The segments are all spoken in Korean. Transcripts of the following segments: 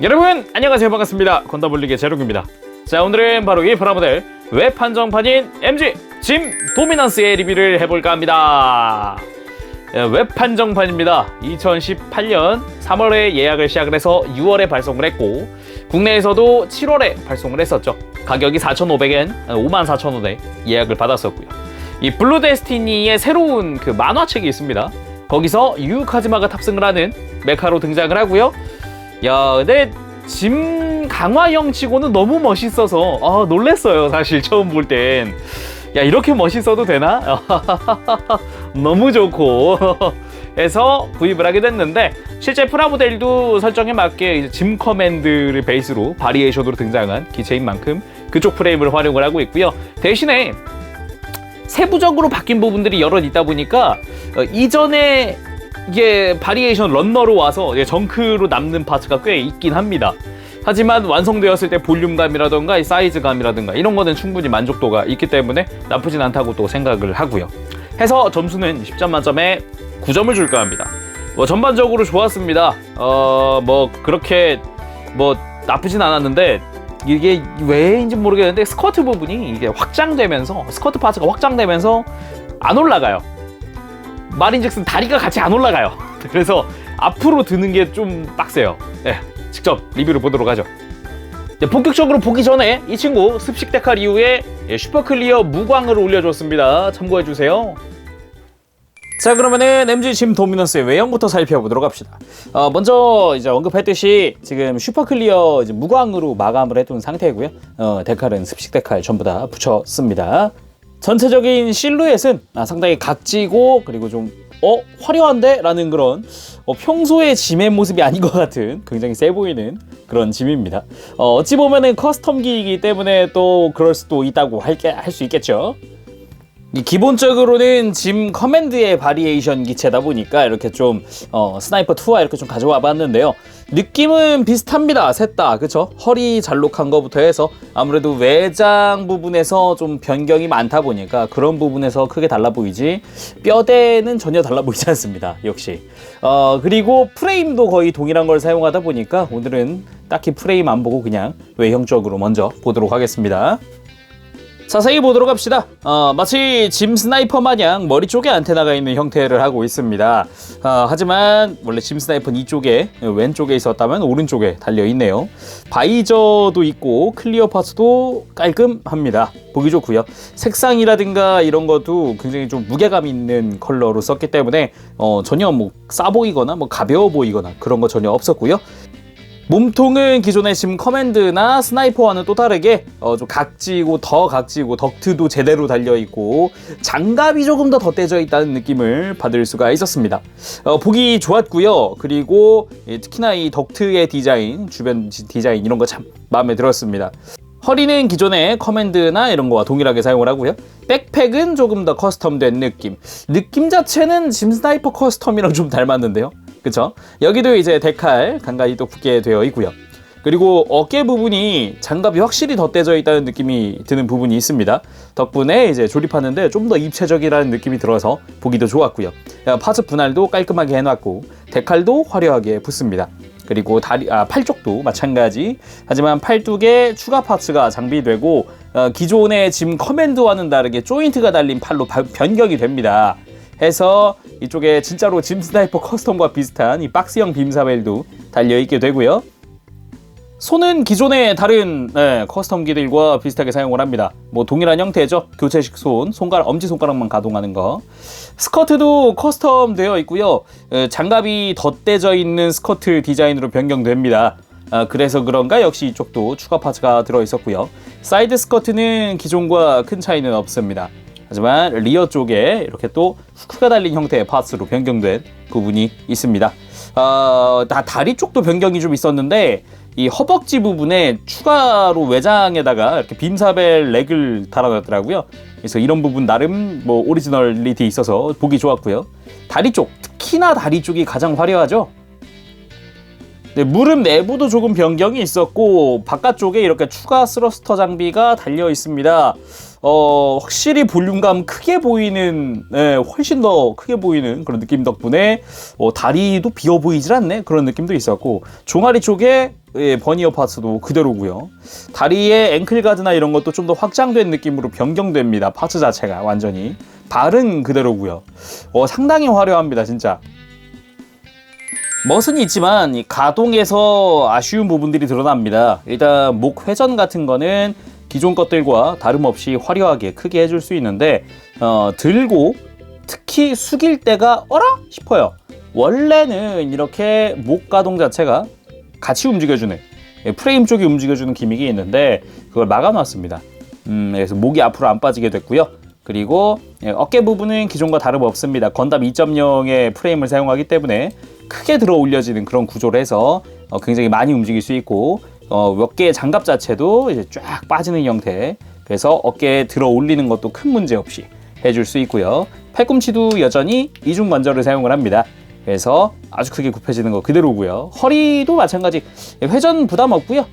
여러분 안녕하세요, 반갑습니다. 건담블릭의 제롱입니다. 자, 오늘은 바로 이 프라모델 웹 한정판인 MG 짐 도미넌스의 리뷰를 해볼까 합니다. 웹 한정판입니다. 2018년 3월에 예약을 시작을 해서 6월에 발송을 했고, 국내에서도 7월에 발송을 했었죠. 가격이 4,500엔, 54,000원에 예약을 받았었고요. 이 블루 데스티니의 새로운 그 만화책이 있습니다. 거기서 유 카즈마가 탑승을 하는 메카로 등장을 하고요. 야, 근데 짐 강화형 치고는 너무 멋있어서 놀랬어요. 사실 처음 볼 땐. 야, 이렇게 멋있어도 되나? 너무 좋고 해서 구입을 하게 됐는데, 실제 프라모델도 설정에 맞게 이제 짐 커맨드를 베이스로 바리에이션으로 등장한 기체인 만큼 그쪽 프레임을 활용을 하고 있고요. 대신에 세부적으로 바뀐 부분들이 여럿 있다 보니까 이전에 이게 바리에이션 런너로 와서 정크로 남는 파츠가 꽤 있긴 합니다. 하지만 완성되었을 때 볼륨감이라던가 사이즈감이라든가 이런 거는 충분히 만족도가 있기 때문에 나쁘진 않다고 또 생각을 하고요. 해서 점수는 10점 만점에 9점을 줄까 합니다. 전반적으로 좋았습니다. 그렇게 나쁘진 않았는데, 이게 왜인지 모르겠는데 스커트 부분이 이게 확장되면서, 스커트 파츠가 확장되면서 안 올라가요. 말인즉슨 다리가 같이 안 올라가요. 그래서 앞으로 드는 게 좀 빡세요. 네, 직접 리뷰를 보도록 하죠. 네, 본격적으로 보기 전에 이 친구 습식 데칼 이후에 슈퍼클리어 무광을 올려줬습니다. 참고해주세요. 자, 그러면은 MG 짐 도미넌스의 외형부터 살펴보도록 합시다. 먼저 이제 언급했듯이 지금 슈퍼클리어 이제 무광으로 마감을 해둔 상태고요. 데칼은 습식 데칼 전부 다 붙였습니다. 전체적인 실루엣은 상당히 각지고, 그리고 좀 화려한데? 라는 그런 평소의 짐의 모습이 아닌 것 같은 굉장히 세 보이는 그런 짐입니다. 어찌 보면은 커스텀기이기 때문에 또 그럴 수도 있다고 할 수 있겠죠. 기본적으로는 짐 커맨드의 바리에이션 기체다 보니까 이렇게 좀 스나이퍼 2와 이렇게 좀 가져와 봤는데요. 느낌은 비슷합니다. 셋 다, 그쵸? 허리 잘록한 거부터 해서 아무래도 외장 부분에서 좀 변경이 많다 보니까 그런 부분에서 크게 달라 보이지, 뼈대는 전혀 달라 보이지 않습니다. 역시. 그리고 프레임도 거의 동일한 걸 사용하다 보니까 오늘은 딱히 프레임 안 보고 그냥 외형적으로 먼저 보도록 하겠습니다. 자세히 보도록 합시다. 마치 짐 스나이퍼 마냥 머리 쪽에 안테나가 있는 형태를 하고 있습니다. 하지만 원래 짐 스나이퍼는 이쪽에, 왼쪽에 있었다면 오른쪽에 달려있네요. 바이저도 있고 클리어 파츠도 깔끔합니다. 보기 좋고요. 색상이라든가 이런 것도 굉장히 좀 무게감 있는 컬러로 썼기 때문에 전혀 싸 보이거나 가벼워 보이거나 그런 거 전혀 없었고요. 몸통은 기존의 짐 커맨드나 스나이퍼와는 또 다르게 좀 각지고, 더 각지고, 덕트도 제대로 달려있고 장갑이 조금 더 덧대져 있다는 느낌을 받을 수가 있었습니다. 보기 좋았고요. 그리고 특히나 이 덕트의 디자인, 주변 디자인 이런 거 참 마음에 들었습니다. 허리는 기존의 커맨드나 이런 거와 동일하게 사용을 하고요. 백팩은 조금 더 커스텀된 느낌 자체는 짐 스나이퍼 커스텀이랑 좀 닮았는데요. 그쵸? 여기도 이제 데칼 간간히 또 붙게 되어 있고요. 그리고 어깨 부분이 장갑이 확실히 덧대져 있다는 느낌이 드는 부분이 있습니다. 덕분에 이제 조립하는데 좀 더 입체적이라는 느낌이 들어서 보기도 좋았고요. 파츠 분할도 깔끔하게 해놨고 데칼도 화려하게 붙습니다. 그리고 팔 쪽도 마찬가지. 하지만 팔뚝에 추가 파츠가 장비되고 기존의 짐 커맨드와는 다르게 조인트가 달린 팔로 변경이 됩니다. 해서 이쪽에 진짜로 짐 스나이퍼 커스텀과 비슷한 이 박스형 빔사벨도 달려있게 되고요. 손은 기존의 다른 커스텀기들과 비슷하게 사용을 합니다. 동일한 형태죠. 교체식 엄지손가락만 가동하는 거. 스커트도 커스텀 되어 있고요. 장갑이 덧대져 있는 스커트 디자인으로 변경됩니다. 그래서 그런가 역시 이쪽도 추가 파츠가 들어있었고요. 사이드 스커트는 기존과 큰 차이는 없습니다. 하지만 리어 쪽에 이렇게 또 후크가 달린 형태의 파츠로 변경된 부분이 있습니다. 다리 쪽도 변경이 좀 있었는데, 이 허벅지 부분에 추가로 외장에다가 이렇게 빔사벨 렉을 달아놨더라고요. 그래서 이런 부분 나름 오리지널리티 있어서 보기 좋았고요. 다리 쪽, 특히나 다리 쪽이 가장 화려하죠. 네, 무릎 내부도 조금 변경이 있었고 바깥쪽에 이렇게 추가 스러스터 장비가 달려 있습니다. 확실히 볼륨감 크게 보이는, 훨씬 더 크게 보이는 그런 느낌 덕분에 다리도 비어 보이질 않네 그런 느낌도 있었고, 종아리 쪽에 버니어 파츠도 그대로고요. 다리의 앵클 가드나 이런 것도 좀 더 확장된 느낌으로 변경됩니다. 파츠 자체가 완전히 발은 그대로고요. 상당히 화려합니다 진짜. 멋은 있지만 이 가동에서 아쉬운 부분들이 드러납니다. 일단 목 회전 같은 거는 기존 것들과 다름없이 화려하게 크게 해줄 수 있는데, 들고 특히 숙일 때가 어라 싶어요. 원래는 이렇게 목 가동 자체가 같이 움직여주는, 프레임 쪽이 움직여주는 기믹이 있는데 그걸 막아놨습니다. 그래서 목이 앞으로 안 빠지게 됐고요. 그리고 어깨 부분은 기존과 다름없습니다. 건담 2.0의 프레임을 사용하기 때문에 크게 들어 올려지는 그런 구조를 해서 굉장히 많이 움직일 수 있고, 어깨의 장갑 자체도 이제 쫙 빠지는 형태, 그래서 어깨에 들어 올리는 것도 큰 문제 없이 해줄 수 있고요. 팔꿈치도 여전히 이중 관절을 사용을 합니다. 그래서 아주 크게 굽혀지는 거 그대로고요. 허리도 마찬가지, 회전 부담 없고요.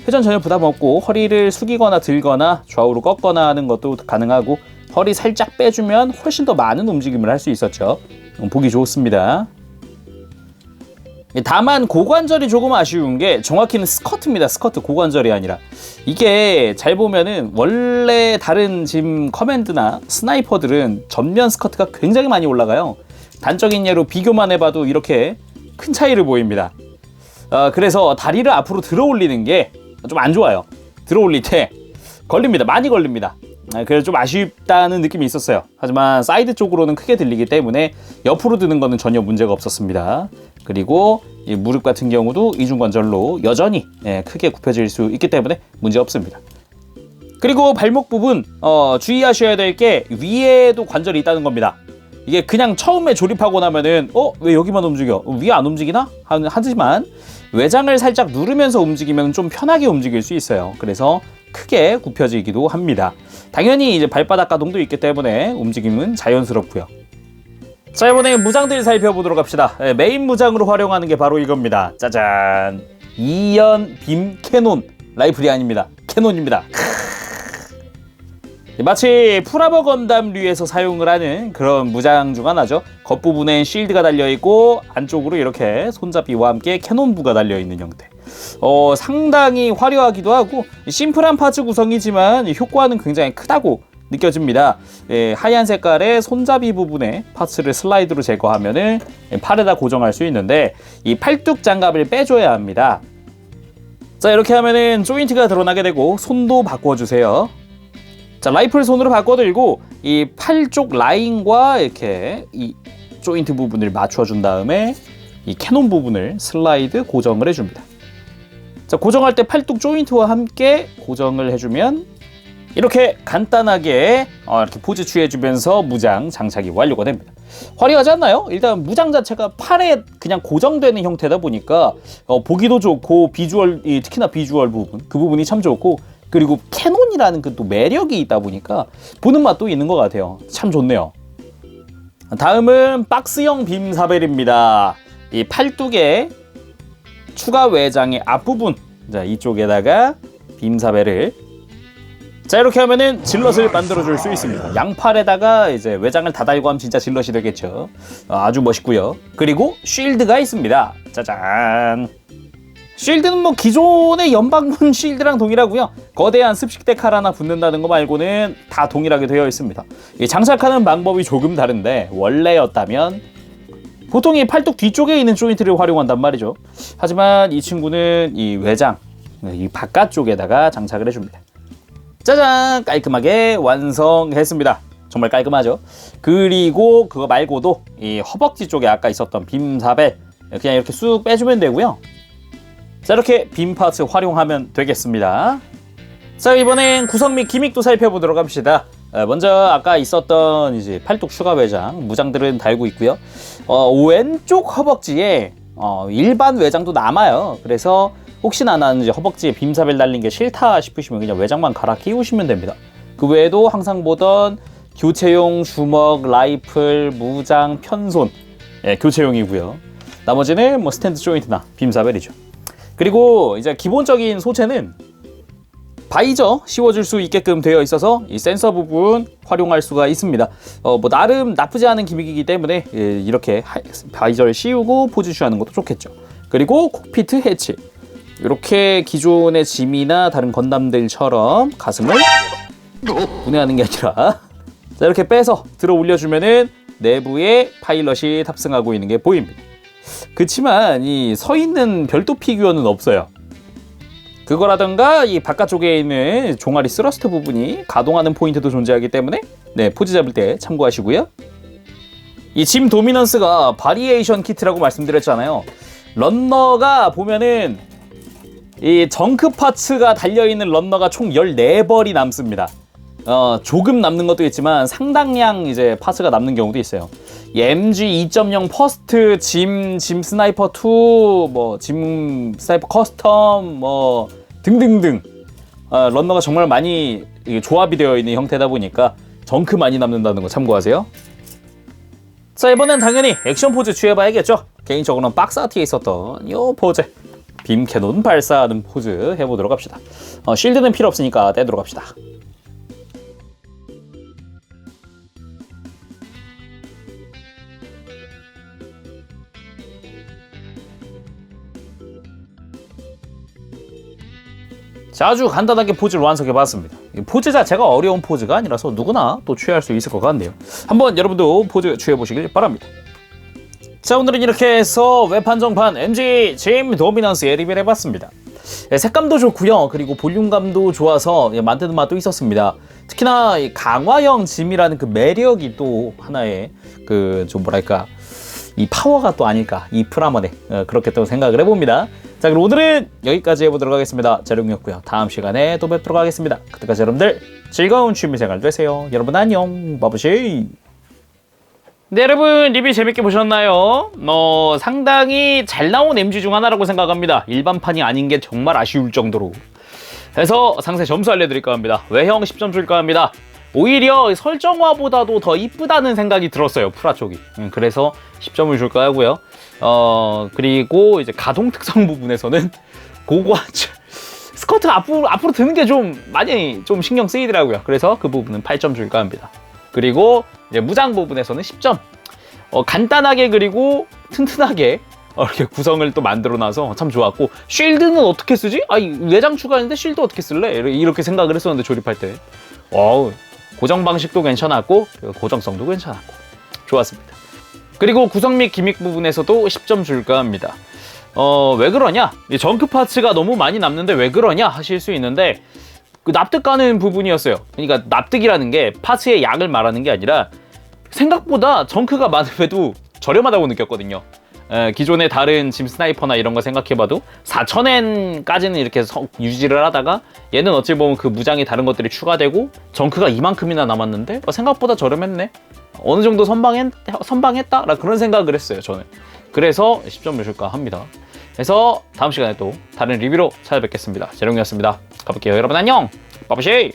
회전 전혀 부담 없고 허리를 숙이거나 들거나 좌우로 꺾거나 하는 것도 가능하고, 허리 살짝 빼주면 훨씬 더 많은 움직임을 할 수 있었죠. 보기 좋습니다. 다만 고관절이 조금 아쉬운 게, 정확히는 스커트입니다. 스커트, 고관절이 아니라. 이게 잘 보면은 원래 다른 지금 커맨드나 스나이퍼들은 전면 스커트가 굉장히 많이 올라가요. 단적인 예로 비교만 해봐도 이렇게 큰 차이를 보입니다. 그래서 다리를 앞으로 들어 올리는 게 좀 안 좋아요. 들어 올릴 때 걸립니다. 많이 걸립니다. 그래서 좀 아쉽다는 느낌이 있었어요. 하지만 사이드 쪽으로는 크게 들리기 때문에 옆으로 드는 거는 전혀 문제가 없었습니다. 그리고 이 무릎 같은 경우도 이중관절로 여전히 크게 굽혀질 수 있기 때문에 문제 없습니다. 그리고 발목 부분 주의하셔야 될 게, 위에도 관절이 있다는 겁니다. 이게 그냥 처음에 조립하고 나면은 왜 여기만 움직여? 위에 안 움직이나? 하지만 외장을 살짝 누르면서 움직이면 좀 편하게 움직일 수 있어요. 그래서 크게 굽혀지기도 합니다. 당연히 이제 발바닥 가동도 있기 때문에 움직임은 자연스럽고요. 자, 이번에 무장들 살펴보도록 합시다. 메인 무장으로 활용하는 게 바로 이겁니다. 짜잔! 2연 빔 캐논 라이플이 아닙니다. 캐논입니다. 마치 프라버 건담류에서 사용을 하는 그런 무장 중 하나죠. 겉부분엔 실드가 달려있고 안쪽으로 이렇게 손잡이와 함께 캐논부가 달려있는 형태. 상당히 화려하기도 하고 심플한 파츠 구성이지만 효과는 굉장히 크다고 느껴집니다. 하얀 색깔의 손잡이 부분에 파츠를 슬라이드로 제거하면은 팔에다 고정할 수 있는데, 이 팔뚝 장갑을 빼줘야 합니다. 자, 이렇게 하면은 조인트가 드러나게 되고 손도 바꿔주세요. 자, 라이플 손으로 바꿔들고 이 팔 쪽 라인과 이렇게 이 조인트 부분을 맞춰준 다음에 이 캐논 부분을 슬라이드 고정을 해줍니다. 자, 고정할 때 팔뚝 조인트와 함께 고정을 해주면 이렇게 간단하게 이렇게 포즈 취해주면서 무장 장착이 완료가 됩니다. 화려하지 않나요? 일단 무장 자체가 팔에 그냥 고정되는 형태다 보니까 보기도 좋고, 비주얼, 특히나 비주얼 부분, 그 부분이 참 좋고, 그리고 캐논이라는 그 또 매력이 있다 보니까 보는 맛도 있는 것 같아요. 참 좋네요. 다음은 박스형 빔 사벨입니다. 이 팔뚝에 추가 외장의 앞부분, 자, 이쪽에다가 빔 사벨을, 자, 이렇게 하면은 질럿을 만들어 줄 수 있습니다. 양팔에다가 이제 외장을 다 달고 하면 진짜 질럿이 되겠죠. 아주 멋있고요. 그리고 쉴드가 있습니다. 짜잔. 쉴드는 뭐 기존의 연방문 쉴드랑 동일하고요. 거대한 습식대 칼 하나 붙는다는 거 말고는 다 동일하게 되어 있습니다. 장착하는 방법이 조금 다른데, 원래였다면 보통 이 팔뚝 뒤쪽에 있는 조인트를 활용한단 말이죠. 하지만 이 친구는 이 외장, 이 바깥쪽에다가 장착을 해줍니다. 짜잔! 깔끔하게 완성했습니다. 정말 깔끔하죠? 그리고 그거 말고도 이 허벅지 쪽에 아까 있었던 빔 사벨 그냥 이렇게 쑥 빼주면 되고요. 자, 이렇게 빔 파츠 활용하면 되겠습니다. 자, 이번엔 구성 및 기믹도 살펴보도록 합시다. 먼저 아까 있었던 이제 팔뚝 추가 외장 무장들은 달고 있고요. 왼쪽 허벅지에 일반 외장도 남아요. 그래서 혹시나 나는 이제 허벅지에 빔사벨 달린 게 싫다 싶으시면 그냥 외장만 갈아 끼우시면 됩니다. 그 외에도 항상 보던 교체용 주먹, 라이플, 무장, 편손, 교체용이고요. 나머지는 뭐 스탠드 조인트나 빔사벨이죠. 그리고 이제 기본적인 소재는 바이저 씌워줄 수 있게끔 되어 있어서 이 센서 부분 활용할 수가 있습니다. 뭐 나름 나쁘지 않은 기믹이기 때문에 이렇게 바이저를 씌우고 포즈 취하는 것도 좋겠죠. 그리고 콕피트 해치. 이렇게 기존의 짐이나 다른 건담들처럼 가슴을 분해하는 게 아니라 자, 이렇게 빼서 들어 올려주면은 내부에 파일럿이 탑승하고 있는 게 보입니다. 그치만 이 서 있는 별도 피규어는 없어요. 그거라던가 이 바깥쪽에 있는 종아리 스러스트 부분이 가동하는 포인트도 존재하기 때문에 포즈 잡을 때 참고하시고요. 이 짐 도미넌스가 바리에이션 키트라고 말씀드렸잖아요. 런너가 보면은 이 정크 파츠가 달려있는 런너가 총 14벌이 남습니다. 조금 남는 것도 있지만 상당량 이제 파츠가 남는 경우도 있어요. 이 MG 2.0 퍼스트 짐 스나이퍼 2, 짐 스나이퍼 커스텀, 등등등. 런너가 정말 많이 조합이 되어 있는 형태다 보니까 정크 많이 남는다는 거 참고하세요. 자, 이번엔 당연히 액션 포즈 취해봐야겠죠. 개인적으로는 박스 아트에 있었던 이 포즈. 빔 캐논 발사하는 포즈 해보도록 합시다. 쉴드는 필요 없으니까 떼도록 합시다. 자, 아주 간단하게 포즈를 완성해봤습니다. 포즈 자체가 어려운 포즈가 아니라서 누구나 또 취할 수 있을 것 같네요. 한번 여러분도 포즈 취해보시길 바랍니다. 자, 오늘은 이렇게 해서 웹한정판 MG 짐 도미넌스에 리뷰를 해봤습니다. 색감도 좋고요. 그리고 볼륨감도 좋아서 만드는 맛도 있었습니다. 특히나 이 강화형 짐이라는 그 매력이 또 하나의 좀 뭐랄까 이 파워가 또 아닐까 이 프라모네 그렇게 또 생각을 해봅니다. 자, 그럼 오늘은 여기까지 해보도록 하겠습니다. 재룡이었고요. 다음 시간에 또 뵙도록 하겠습니다. 그때까지 여러분들 즐거운 취미생활 되세요. 여러분 안녕. 바부시. 네, 여러분 리뷰 재밌게 보셨나요? 상당히 잘 나온 MG 중 하나라고 생각합니다. 일반판이 아닌 게 정말 아쉬울 정도로 해서 상세 점수 알려드릴까 합니다. 외형 10점 줄까 합니다. 오히려 설정화보다도 더 이쁘다는 생각이 들었어요. 프라 쪽이. 그래서 10점을 줄까 하고요. 그리고 이제 가동 특성 부분에서는 고고하죠. 스커트 앞으로 드는 게 좀 많이 좀 신경 쓰이더라고요. 그래서 그 부분은 8점 줄까 합니다. 그리고 이제 무장 부분에서는 10점. 간단하게 그리고 튼튼하게 이렇게 구성을 또 만들어놔서 참 좋았고, 쉴드는 어떻게 쓰지? 내장 추가했는데 쉴드 어떻게 쓸래? 이렇게 생각을 했었는데 조립할 때 고정 방식도 괜찮았고 고정성도 괜찮았고 좋았습니다. 그리고 구성 및 기믹 부분에서도 10점 줄까 합니다. 왜 그러냐? 정크 파츠가 너무 많이 남는데 왜 그러냐 하실 수 있는데 납득 가는 부분이었어요. 그러니까 납득이라는 게 파츠의 양을 말하는 게 아니라 생각보다 정크가 많음에도 저렴하다고 느꼈거든요. 기존의 다른 짐 스나이퍼나 이런 거 생각해봐도 4,000엔까지는 이렇게 유지를 하다가 얘는 어찌 보면 그 무장이 다른 것들이 추가되고 정크가 이만큼이나 남았는데 생각보다 저렴했네. 어느 정도 선방했다? 그런 생각을 했어요, 저는. 그래서 10점을 줄까 합니다. 그래서 다음 시간에 또 다른 리뷰로 찾아뵙겠습니다. 재룡이었습니다. 가볼게요. 여러분 안녕. 바부시.